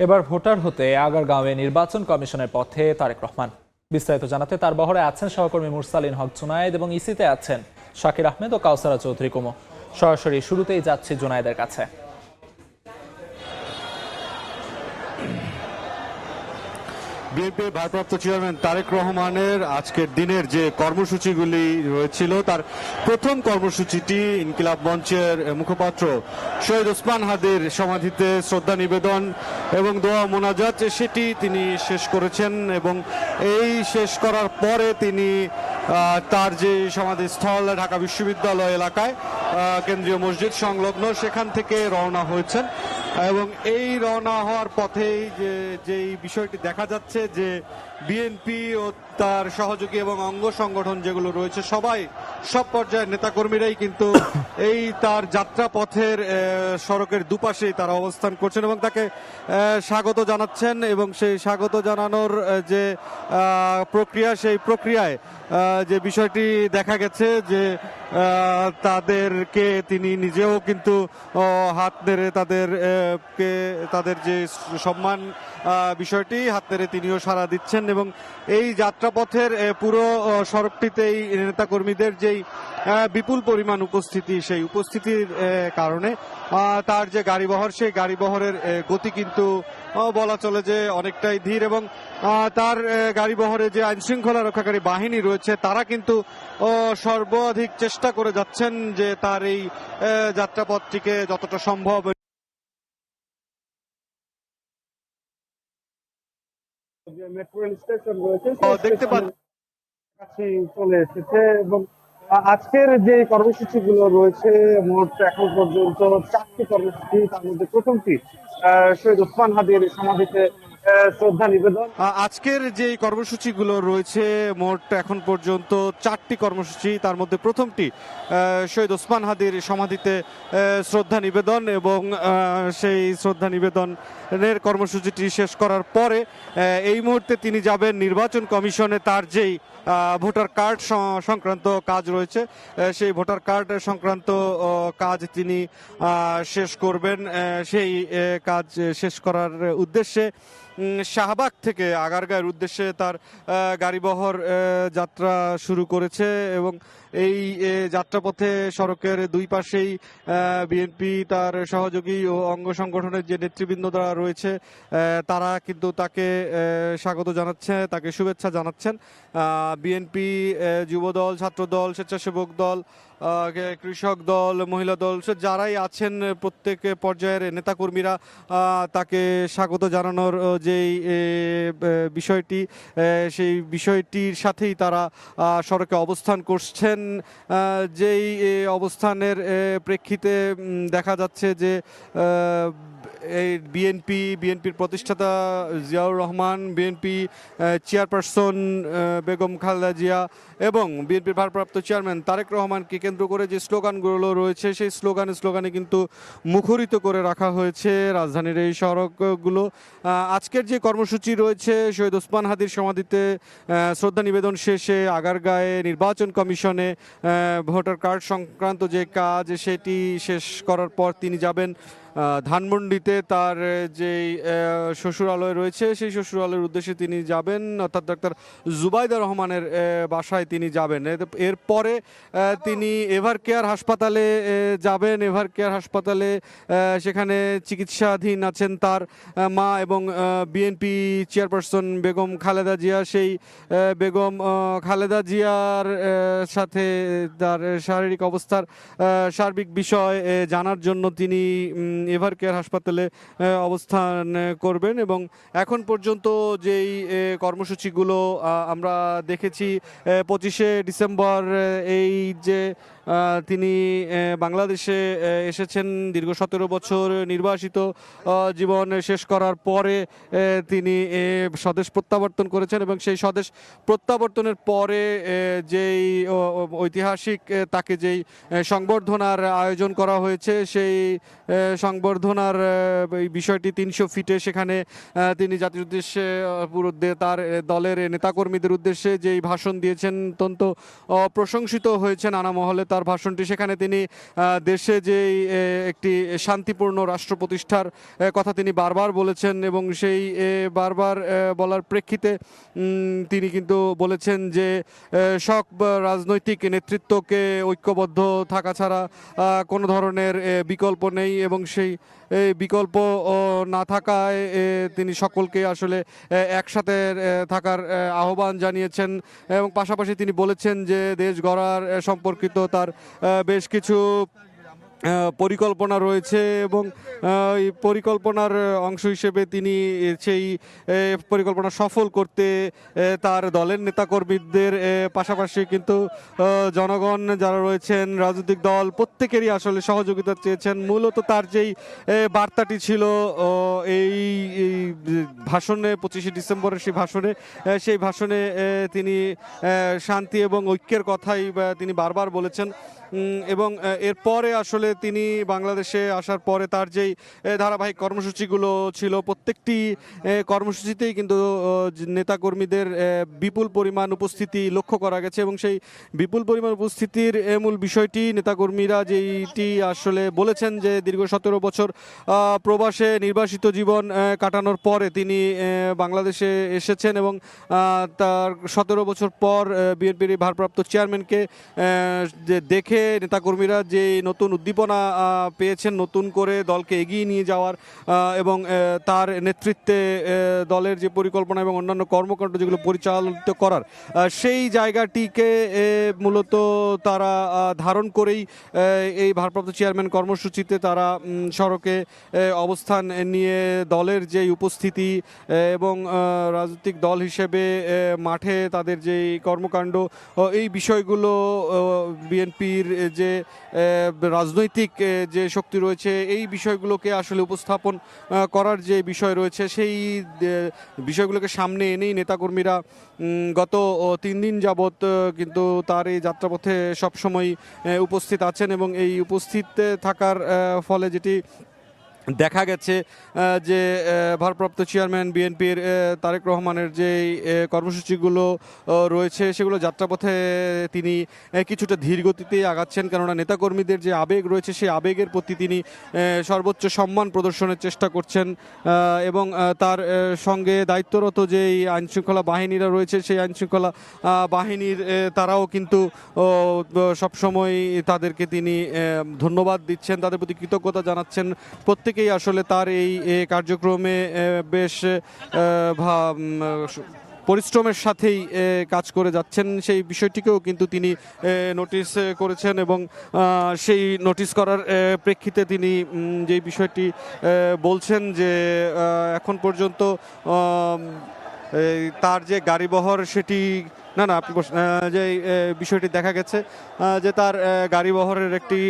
এবার ভোটার হতে আগারগাঁওয়ে নির্বাচন কমিশনের পথে তারেক রহমান। বিস্তারিত জানাতে তার বহরে আছেন সহকর্মী মুরসালিন হক জুনায়েদ এবং ইসিতে আছেন শাকির আহমেদ ও কাউসারা চৌধুরী কুমু। সরাসরি শুরুতেই যাচ্ছি জুনায়েদের কাছে। বিএনপির ভারপ্রাপ্ত চেয়ারম্যান তারেক রহমানের আজকের দিনের যে কর্মসূচিগুলি রয়েছিল তার প্রথম কর্মসূচিটি ইনকিলাব মঞ্চের মুখপাত্র শহীদ ওসমান হাদির সমাধিতে শ্রদ্ধা নিবেদন এবং দোয়া মোনাজাত সেটি তিনি শেষ করেছেন এবং এই শেষ করার পরে তিনি তার যে সমাধিস্থল ঢাকা বিশ্ববিদ্যালয় এলাকায় কেন্দ্রীয় মসজিদ সংলগ্ন সেখান থেকে রওনা হয়েছেন এবং এই রওনা হওয়ার পথেই যেই বিষয়টি দেখা যাচ্ছে যে বিএনপি ও তার সহযোগী এবং অঙ্গ সংগঠন যেগুলো রয়েছে সব পর্যায়ের নেতাকর্মীরাই কিন্তু এই তার যাত্রা পথের সড়কের দুপাশেই তারা অবস্থান করছেন এবং তাকে স্বাগত জানাচ্ছেন এবং সেই স্বাগত জানানোর যে প্রক্রিয়া সেই প্রক্রিয়ায় যে বিষয়টি দেখা গেছে যে তাদেরকে তিনি নিজেও কিন্তু হাত নেড়ে তাদের যে সম্মান বিষয়টি হাত নেড়ে তিনিও সাড়া দিচ্ছেন এবং এই যাত্রাপথের পুরো সড়কটিতেই নেতাকর্মীদের যেই বিপুল পরিমাণ উপস্থিতি সেই উপস্থিতির কারণে তার যে গাড়িবহর সেই গাড়িবহরের গতি কিন্তু বলা চলে যে অনেকটাই ধীর এবং তার গাড়িবহরে যে আইন শৃঙ্খলা রক্ষাকারী বাহিনী রয়েছে তারা কিন্তু সর্বাধিক চেষ্টা করে যাচ্ছেন যে তার এই যাত্রাপথটিকে যতটা সম্ভব মেট্রো রেল স্টেশন রয়েছে দেখতে পাচ্ছি চলে এসেছে এবং আজকের যে কর্মসূচিগুলো রয়েছে মোট এখন পর্যন্ত 4টি কর্মসূচি, তার মধ্যে প্রথমটি শহীদ ওসমান হাদির সমাধিতে শ্রদ্ধা নিবেদন। আজকের যে কর্মসূচিগুলো রয়েছে মোট এখন পর্যন্ত 4টি কর্মসূচি, তার মধ্যে প্রথমটি শহীদ ওসমান হাদির সমাধিতে শ্রদ্ধা নিবেদন এবং সেই শ্রদ্ধা নিবেদনের কর্মসূচিটি শেষ করার পরে এই মুহূর্তে তিনি যাবেন নির্বাচন কমিশনে তার যেই ভোটার কার্ড সংক্রান্ত কাজ রয়েছে সেই ভোটার কার্ড সংক্রান্ত কাজ তিনি শেষ করবেন। সেই কাজ শেষ করার উদ্দেশ্যে শাহবাগ থেকে আগারগাঁওয়ের উদ্দেশ্যে তার গাড়িবহর যাত্রা শুরু করেছে এবং এই যাত্রাপথে সড়কের দুই পাশেই বিএনপি তার সহযোগী ও অঙ্গ সংগঠনের যে নেতৃবৃন্দরা রয়েছে তারা কিন্তু তাকে স্বাগত জানাচ্ছে, তাকে শুভেচ্ছা জানাচ্ছেন। বিএনপি, যুবদল, ছাত্রদল, স্বেচ্ছাসেবক দল, কৃষক দল, মহিলা দল যারাই আছেন প্রত্যেক পর্যায়ের নেতাকর্মীরা তাকে স্বাগত জানানোর যেই বিষয়টি সেই বিষয়টির সাথেই তারা সড়কে অবস্থান করছেন। যেই অবস্থানের প্রেক্ষিতে দেখা যাচ্ছে যে এই বিএনপির প্রতিষ্ঠাতা জিয়াউর রহমান, বিএনপি চেয়ারপারসন বেগম খালেদা জিয়া এবং বিএনপির ভারপ্রাপ্ত চেয়ারম্যান তারেক রহমানকে কেন্দ্র করে যে স্লোগানগুলো রয়েছে সেই স্লোগানে কিন্তু মুখরিত করে রাখা হয়েছে রাজধানীর এই সড়কগুলো। আজকের যে কর্মসূচি রয়েছে শহীদ ওসমান হাদির সমাধিতে শ্রদ্ধা নিবেদন শেষে আগারগাঁওয়ে নির্বাচন কমিশনে ভোটার কার্ড সংক্রান্ত যে কাজ সেটি শেষ করার পর তিনি যাবেন ধানমন্ডিতে তার যেই শ্বশুরালয় রয়েছে সেই শ্বশুরালয়ের উদ্দেশ্যে তিনি যাবেন, অর্থাৎ ডাক্তার জুবাইদা রহমানের বাসায় তিনি যাবেন। এরপরে তিনি এভার কেয়ার হাসপাতালে যাবেন। এভার কেয়ার হাসপাতালে সেখানে চিকিৎসাধীন আছেন তার মা এবং বিএনপি চেয়ারপারসন বেগম খালেদা জিয়া। সেই বেগম খালেদা জিয়ার সাথে তার শারীরিক অবস্থার সার্বিক বিষয় জানার জন্য তিনি এভার কেয়ার হাসপাতালে অবস্থান করবেন এবং এখন পর্যন্ত যেই কর্মসূচিগুলো আমরা দেখেছি 25শে ডিসেম্বর এই যে তিনি বাংলাদেশে এসেছেন দীর্ঘ 17 বছর নির্বাসিত জীবন শেষ করার পরে তিনি স্বদেশ প্রত্যাবর্তন করেছেন এবং সেই স্বদেশ প্রত্যাবর্তনের পরে যেই ঐতিহাসিক তাকে যেই সংবর্ধনার আয়োজন করা হয়েছে সেই সংবর্ধনার এই বিষয়টি 300 ফিটে সেখানে তিনি জাতির উদ্দেশ্যে পুরো তার দলের নেতাকর্মীদের উদ্দেশ্যে যেই ভাষণ দিয়েছেন অত্যন্ত প্রশংসিত হয়েছেন নানা মহলে। তার ভাষণটি। সেখানে তিনি দেশে যে একটি শান্তিপূর্ণ রাষ্ট্র প্রতিষ্ঠার কথা তিনি বারবার বলেছেন এবং সেই বারবার বলার প্রেক্ষিতে তিনি কিন্তু বলেছেন যে সব রাজনৈতিক নেতৃত্বকে ঐক্যবদ্ধ থাকা ছাড়া কোনো ধরনের বিকল্প নেই এবং সেই বিকল্প না থাকায় তিনি সকলকে আসলে একসাথে থাকার আহ্বান জানিয়েছেন এবং পাশাপাশি তিনি বলেছেন যে দেশ গড়ার সম্পর্কিত তার বেশ কিছু পরিকল্পনা রয়েছে এবং এই পরিকল্পনার অংশ হিসেবে তিনি সেই পরিকল্পনা সফল করতে তার দলের নেতাকর্মীদের পাশাপাশি কিন্তু জনগণ যারা রয়েছেন রাজনৈতিক দল প্রত্যেকেরই আসলে সহযোগিতা চেয়েছেন। মূলত তার যেই বার্তাটি ছিল এই ভাষণে 25শে ডিসেম্বরের সেই ভাষণে তিনি শান্তি এবং ঐক্যের কথাই তিনি বারবার বলেছেন এবং এরপরে আসলে তিনি বাংলাদেশে আসার পরে তার যেই ধারাবাহিক কর্মসূচিগুলো ছিল প্রত্যেকটি কর্মসূচিতেই কিন্তু নেতাকর্মীদের বিপুল পরিমাণ উপস্থিতি লক্ষ্য করা গেছে এবং সেই বিপুল পরিমাণ উপস্থিতির মূল বিষয়টি নেতাকর্মীরা যেইটি আসলে বলেছেন যে দীর্ঘ 17 বছর প্রবাসে নির্বাসিত জীবন কাটানোর পরে তিনি বাংলাদেশে এসেছেন এবং তার 17 বছর পর বিএনপির ভারপ্রাপ্ত চেয়ারম্যানকে দেখে নেতাকর্মীরা যে নতুন উদ্দীপনা পেয়েছেন নতুন করে দলকে এগিয়ে নিয়ে যাওয়ার এবং তার নেতৃত্বে দলের যে পরিকল্পনা এবং অন্যান্য কর্মকাণ্ড যেগুলো পরিচালিত করার সেই জায়গাটিকে মূলত তারা ধারণ করেই এই ভারপ্রাপ্ত চেয়ারম্যান কর্মসূচিতে তারা সড়কে অবস্থান নিয়ে দলের যে উপস্থিতি এবং রাজনৈতিক দল হিসেবে মাঠে তাদের যে কর্মকাণ্ড এই বিষয়গুলো বিএনপির যে রাজনৈতিক যে শক্তি রয়েছে এই বিষয়গুলোকে আসলে উপস্থাপন করার যে বিষয় রয়েছে সেই বিষয়গুলোকে সামনে এনেই নেতাকর্মীরা গত 3 দিন যাবৎ কিন্তু তার এই যাত্রাপথে সবসময় উপস্থিত আছেন এবং এই উপস্থিত থাকার ফলে যেটি দেখা গেছে যে ভারপ্রাপ্ত চেয়ারম্যান বিএনপির তারেক রহমানের যে কর্মসূচিগুলো রয়েছে সেগুলো যাত্রাপথে তিনি কিছুটা ধীর গতিতে আগাচ্ছেন, কেননা নেতাকর্মীদের যে আবেগ রয়েছে সেই আবেগের প্রতি তিনি সর্বোচ্চ সম্মান প্রদর্শনের চেষ্টা করছেন এবং তার সঙ্গে দায়িত্বরত যে আইনশৃঙ্খলা বাহিনীরা রয়েছে সেই আইনশৃঙ্খলা বাহিনীর তারাও কিন্তু সবসময় তাদেরকে তিনি ধন্যবাদ দিচ্ছেন, তাদের প্রতি কৃতজ্ঞতা জানাচ্ছেন। প্রত্যেকেই আসলে তার এই কার্যক্রমে বেশ পরিশ্রমের সাথেই কাজ করে যাচ্ছেন সেই বিষয়টিকেও কিন্তু তিনি নোটিশ করেছেন এবং সেই নোটিশ করার প্রেক্ষিতে তিনি যে বিষয়টি বলছেন যে এখন পর্যন্ত তার যে গাড়িবহর সেটি না আপনি যে বিষয়টি দেখা গেছে যে তার গাড়িবহরের একটি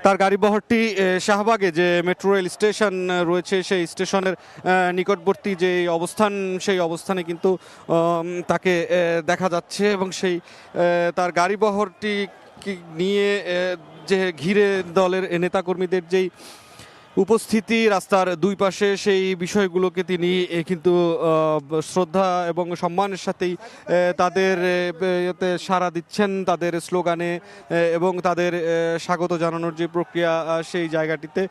তার গাড়িবহরটি শাহবাগে যে মেট্রো রেল স্টেশন রয়েছে সেই স্টেশনের নিকটবর্তী যে অবস্থান সেই অবস্থানে কিন্তু তাকে দেখা যাচ্ছে এবং সেই তার গাড়িবহরটি নিয়ে যে ঘিরে দলের নেতাকর্মীদের যেই উপস্থিতি রাস্তার দুই পাশে সেই বিষয়গুলোকে তিনি কিন্তু শ্রদ্ধা এবং সম্মানের সাথেই তাদের সাড়া দিচ্ছেন, তাদের স্লোগানে এবং তাদের স্বাগত জানানোর যে প্রক্রিয়া সেই জায়গাটিতে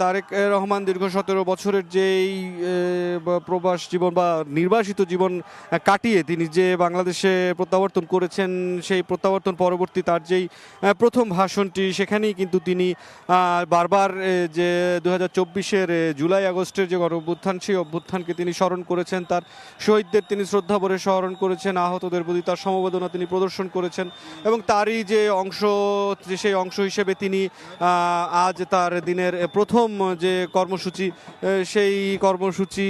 তারেক রহমান দীর্ঘ 17 বছরের যেই প্রবাস জীবন বা নির্বাসিত জীবন কাটিয়ে তিনি যে বাংলাদেশে প্রত্যাবর্তন করেছেন সেই প্রত্যাবর্তন পরবর্তী তার যেই প্রথম ভাষণটি সেখানেই কিন্তু তিনি বারবার যে 2024-এর জুলাই আগস্টের যে গণঅভ্যুত্থান সেই অভ্যুত্থানকে তিনি স্মরণ করেছেন, তার শহীদদের তিনি শ্রদ্ধা ভরে স্মরণ করেছেন, আহতদের প্রতি তার সমবেদনা তিনি প্রদর্শন করেছেন এবং তারই যে অংশ সেই অংশ হিসেবে তিনি আজ তার দিনের প্রথম যে কর্মসূচি সেই কর্মসূচি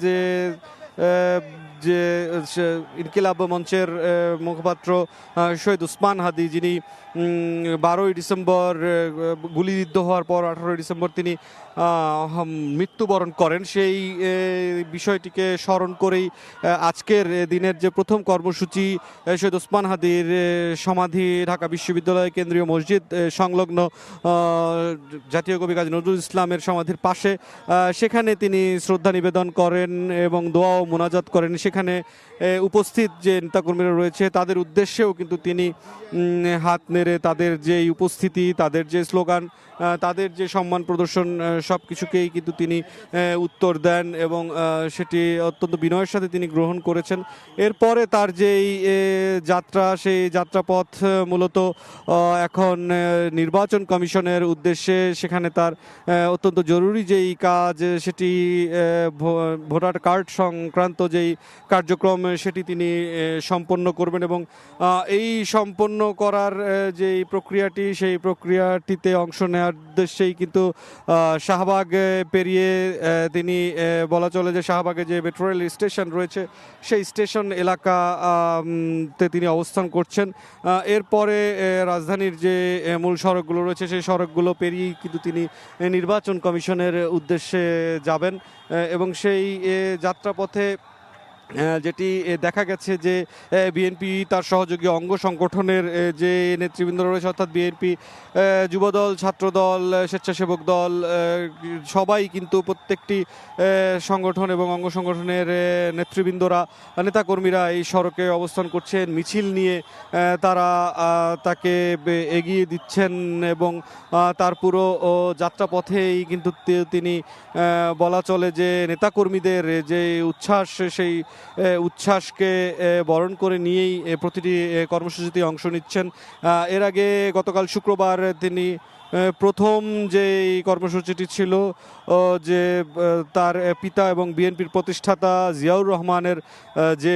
যে ইনকিলাব মঞ্চের মুখপাত্র শহীদ ওসমান হাদি যিনি 12ই ডিসেম্বর গুলিবিদ্ধ হওয়ার পর 18ই ডিসেম্বর তিনি মৃত্যুবরণ করেন, সেই বিষয়টিকে স্মরণ করেই আজকের দিনের যে প্রথম কর্মসূচি শহীদ ওসমান হাদির সমাধি ঢাকা বিশ্ববিদ্যালয় কেন্দ্রীয় মসজিদ সংলগ্ন জাতীয় কবি কাজী নজরুল ইসলামের সমাধির পাশে, সেখানে তিনি শ্রদ্ধা নিবেদন করেন এবং দোয়া ও মোনাজাত করেন। সেখানে উপস্থিত যে নেতাকর্মীরা রয়েছে তাদের উদ্দেশ্যেও কিন্তু তিনি হাত নেড়ে তাদের যে উপস্থিতি, তাদের যে স্লোগান, তাদের যে সম্মান প্রদর্শন, সব কিছুকেই কিন্তু তিনি উত্তর দেন এবং সেটি অত্যন্ত বিনয়ের সাথে তিনি গ্রহণ করেছেন। এরপরে তার যেই যাত্রা, সেই যাত্রাপথ মূলত এখন নির্বাচন কমিশনের উদ্দেশ্যে, সেখানে তার অত্যন্ত জরুরি যেই কাজ, সেটি ভোটার কার্ড সংক্রান্ত যেই কার্যক্রম, সেটি তিনি সম্পন্ন করবেন এবং এই সম্পন্ন করার যেই প্রক্রিয়াটি, সেই প্রক্রিয়াটিতে অংশ নেওয়ার উদ্দেশ্যেই কিন্তু শাহবাগ পেরিয়ে তিনি, বলা চলে যে শাহবাগে যে মেট্রো রেল স্টেশন রয়েছে সেই স্টেশন এলাকাতে তিনি অবস্থান করছেন। এরপরে রাজধানীর যে মূল সড়কগুলো রয়েছে সেই সড়কগুলো পেরিয়েই কিন্তু তিনি নির্বাচন কমিশনের উদ্দেশ্যে যাবেন এবং সেই যাত্রাপথে যেটি দেখা গেছে যে বিএনপি তার সহযোগী অঙ্গ সংগঠনের যে নেতৃবৃন্দ রয়েছে, অর্থাৎ বিএনপি যুবদল, ছাত্রদল, স্বেচ্ছাসেবক দল, সবাই কিন্তু প্রত্যেকটি সংগঠন এবং অঙ্গ সংগঠনের নেতৃবৃন্দরা, নেতাকর্মীরা এই সড়কে অবস্থান করছেন। মিছিল নিয়ে তারা তাকে এগিয়ে দিচ্ছেন এবং তার পুরো যাত্রাপথেই কিন্তু তিনি, বলা চলে যে নেতাকর্মীদের যে উচ্ছ্বাস, সেই উচ্ছ্বাসকে বরণ করে নিয়েই প্রতিটি কর্মসূচিতে অংশ নিচ্ছেন। এর আগে গতকাল শুক্রবার তিনি প্রথম যে কর্মসূচিটি ছিল যে তার পিতা এবং বিএনপির প্রতিষ্ঠাতা জিয়াউর রহমানের যে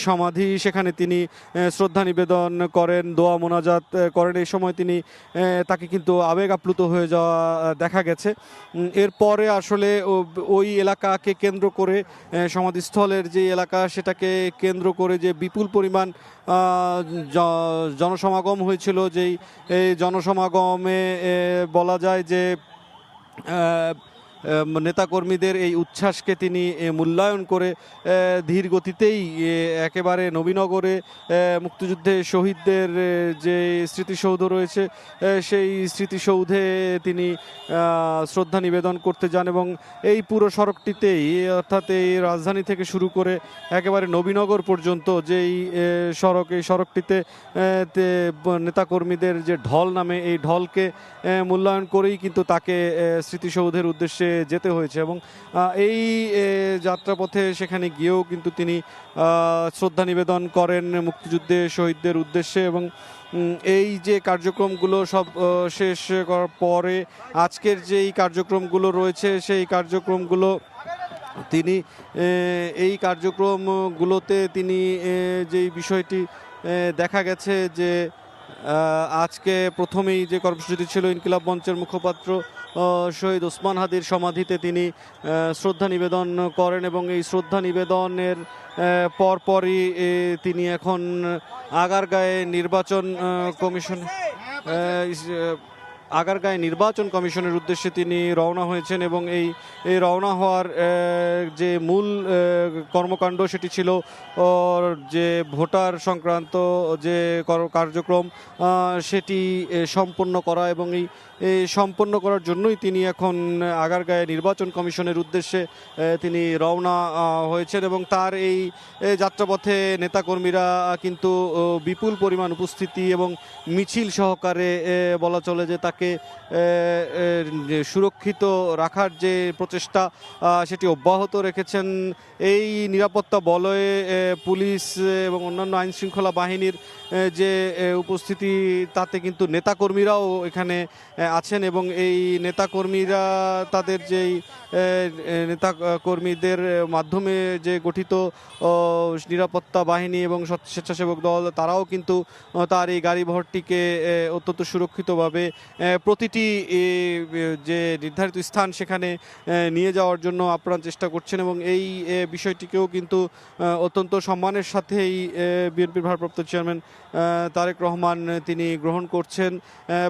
সমাধি, সেখানে তিনি শ্রদ্ধা নিবেদন করেন, দোয়া মোনাজাত করেন। এই সময় তিনি তাকে কিন্তু আবেগ আপ্লুত হয়ে যাওয়া দেখা গেছে। এরপরে আসলে ওই এলাকাকে কেন্দ্র করে, সমাধিস্থলের যে এলাকা সেটাকে কেন্দ্র করে যে বিপুল পরিমাণ জনসমাগম হয়েছিল, যেই জনসমাগমে বলা যায় যে নেতাকর্মীদের এই উচ্ছ্বাসকে তিনি মূল্যায়ন করে ধীর গতিতেই একেবারে নবীনগরে মুক্তিযুদ্ধে শহীদদের যে স্মৃতিসৌধ রয়েছে সেই স্মৃতিসৌধে তিনি শ্রদ্ধা নিবেদন করতে যান এবং এই পুরো সড়কটিতেই, অর্থাৎ এই রাজধানী থেকে শুরু করে একেবারে নবীনগর পর্যন্ত যেই সড়ক, এই সড়কটিতে নেতাকর্মীদের যে ঢল নামে, এই ঢলকে মূল্যায়ন করেই কিন্তু তাকে স্মৃতিসৌধের উদ্দেশ্যে যেতে হয়েছে এবং এই যাত্রাপথে সেখানে গিয়েও কিন্তু তিনি শ্রদ্ধা নিবেদন করেন মুক্তিযুদ্ধে শহীদদের উদ্দেশ্যে এবং এই যে কার্যক্রমগুলো সব শেষ করার পরে আজকের যেই কার্যক্রমগুলো রয়েছে সেই কার্যক্রমগুলো তিনি, এই কার্যক্রমগুলোতে তিনি যেই বিষয়টি দেখা গেছে যে আজকে প্রথমেই যে কর্মসূচিটি ছিল, ইনকিলাব মঞ্চের মুখপাত্র শহীদ ওসমান হাদির সমাধিতে তিনি শ্রদ্ধা নিবেদন করেন এবং এই শ্রদ্ধা নিবেদনের পরপরই তিনি এখন আগারগাঁয়ে নির্বাচন কমিশনের উদ্দেশ্যে তিনি রওনা হয়েছেন এবং এই রওনা হওয়ার যে মূল কর্মকাণ্ড সেটি ছিল যে ভোটার সংক্রান্ত যে কার্যক্রম সেটি সম্পন্ন করা এবং এই সম্পন্ন করার জন্যই তিনি এখন আগারগাঁয়ে নির্বাচন কমিশনের উদ্দেশ্যে তিনি রওনা হয়েছেন এবং তার এই যাত্রাপথে নেতাকর্মীরা কিন্তু বিপুল পরিমাণ উপস্থিতি এবং মিছিল সহকারে, বলা চলে যে তাকে সুরক্ষিত রাখার যে প্রচেষ্টা সেটি অব্যাহত রেখেছেন। এই নিরাপত্তা বলয়ে পুলিশ এবং অন্যান্য আইনশৃঙ্খলা বাহিনীর যে উপস্থিতি, তাতে কিন্তু নেতাকর্মীরাও এখানে আছেন এবং এই নেতাকর্মীরা তাদের যেই নেতাকর্মীদের মাধ্যমে যে গঠিত নিরাপত্তা বাহিনী এবং স্বেচ্ছাসেবক দল, তারাও কিন্তু তার এই গাড়িবহরটিকে অত্যন্ত সুরক্ষিতভাবে প্রতিটি যে নির্ধারিত স্থান সেখানে নিয়ে যাওয়ার জন্য আপ্রাণ চেষ্টা করছেন এবং এই বিষয়টিকেও কিন্তু অত্যন্ত সম্মানের সাথেই বিএনপির ভারপ্রাপ্ত চেয়ারম্যান তারেক রহমান তিনি গ্রহণ করছেন।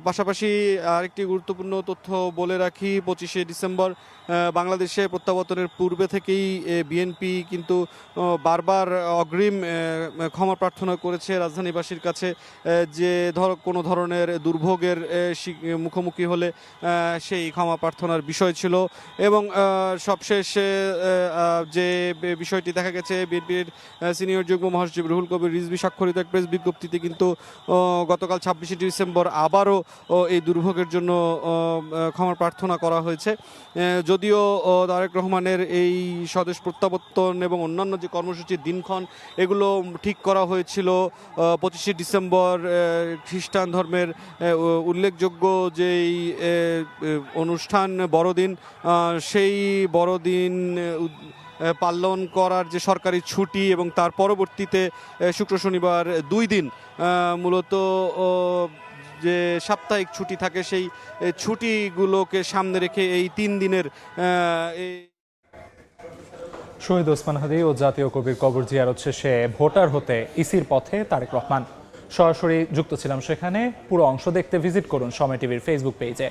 পাশাপাশি আরেকটি গুরুত্বপূর্ণ তথ্য বলে রাখি, 25শে ডিসেম্বর বাংলাদেশে প্রত্যাবর্তনের পূর্বে থেকেই বিএনপি কিন্তু বারবার অগ্রিম ক্ষমা প্রার্থনা করেছে রাজধানীবাসীর কাছে যে কোনো ধরনের দুর্ভোগের মুখোমুখি হলে সেই ক্ষমা প্রার্থনার বিষয় ছিল। এবং সবশেষ যে বিষয়টি দেখা গেছে, বিএনপির সিনিয়র যুগ্ম মহাসচিব রুহুল কবির রিজভী স্বাক্ষরিত এক প্রেস বিজ্ঞপ্তিতে কিন্তু গতকাল 26শে ডিসেম্বর আবারও এই দুর্ভোগের জন্য ক্ষমা প্রার্থনা করা হয়েছে। যদিও তারেক রহমানের এই স্বদেশ প্রত্যাবর্তন এবং অন্যান্য যে কর্মসূচির দিনক্ষণ এগুলো ঠিক করা হয়েছিল 25শে ডিসেম্বর খ্রিস্টান ধর্মের উল্লেখযোগ্য যেই অনুষ্ঠান বড়দিন, সেই বড়দিন পালন করার যে সরকারি ছুটি এবং তার পরবর্তীতে শুক্র শনিবার 2 দিন মূলত যে সাপ্তাহিক ছুটি থাকে সেই ছুটিগুলোকে সামনে রেখে এই 3 দিনের শহীদ ওসমান হাদি ও জাতীয় কবির কবর জিয়ারত শেষে ভোটার হতে ইসির পথে তারেক রহমান। সরাসরি যুক্ত ছিলাম সেখানে। পুরো অংশ দেখতে ভিজিট করুন সময় টিভির ফেসবুক পেজে।